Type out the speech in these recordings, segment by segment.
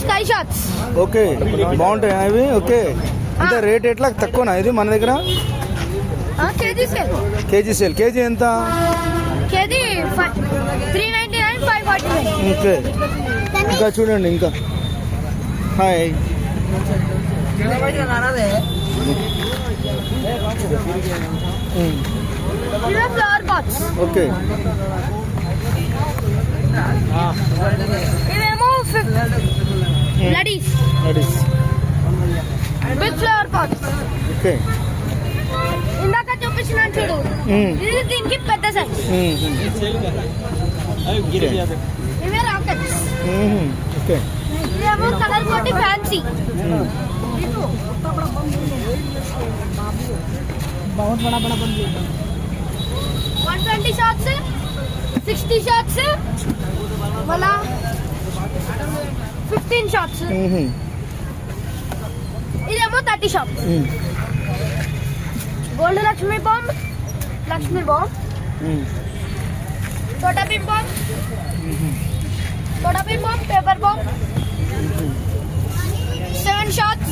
Sky shots. Okay, బాగుంటాయి అవి. Okay, అంటే రేట్ ఎట్లా తక్కువనా ఇది మన దగ్గర? Kg sale. Kg sale. Kg ఎంత? కేజీ 399, 549. ఓకే, ఇంకా చూడండి ఇంకా. Hi, flower pots. ఓకే, ఇవేమో ladies big flower pots. Okay, ఇందాక చూపించిన చూడు, ఇది దీనికి పెద్ద సైజ్. ఇవే రాకెట్స్. ఓకే, ఇవేమో కలర్ కోటి ఫ్యాన్సీ. 120 షాట్స్, 60 షాట్స్, మళ్ళా 15 షాట్స్. ఇదేమో 30 షాట్. గోల్డ్ లక్ష్మీ బాంబ్, छोटा pin bomb, paper bomb, 7 shots,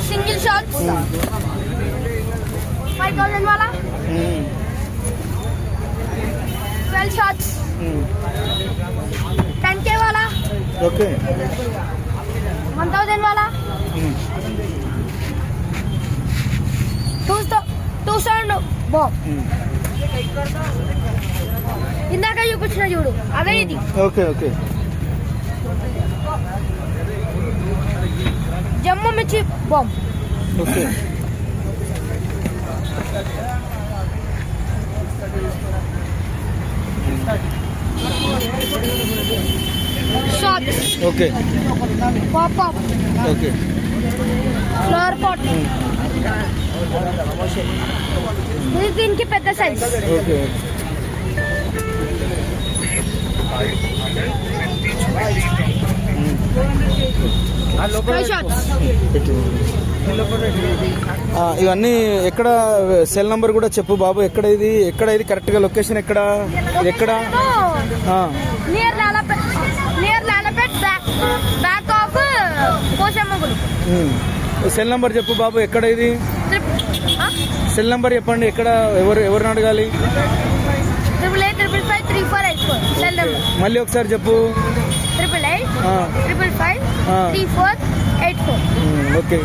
single shots, 5000 वाला, 12 shots, 10K वाला, ओके, 1000 वाला, 200 बॉम्ब. ఇందాక చూపించిన చూడు అవే ఇది. ఓకే, ఓకే, జమ్మూ మిర్చి bomb. Okay, shots. Okay, pop, okay, flower pot. ఇది దీనికి పెద్ద సైజ్. ఓకే, ఇవన్నీ ఎక్కడ? సెల్ నంబర్ కూడా చెప్పు బాబు. ఎక్కడ ఇది కరెక్ట్ గా లొకేషన్ ఎక్కడ? ఎక్కడ? నియర్ లాలపేట్ బ్యాక్ ఆఫ్ పోషమ్మ గుడి. సెల్ నంబర్ చెప్పు బాబు. ఎక్కడ ఇది? సెల్ నంబర్ చెప్పండి. ఎక్కడ? ఎవరిని అడగాలి? 88555484 సెల్ నంబర్. మళ్ళీ ఒకసారి చెప్పు. 88555484. ఓకే.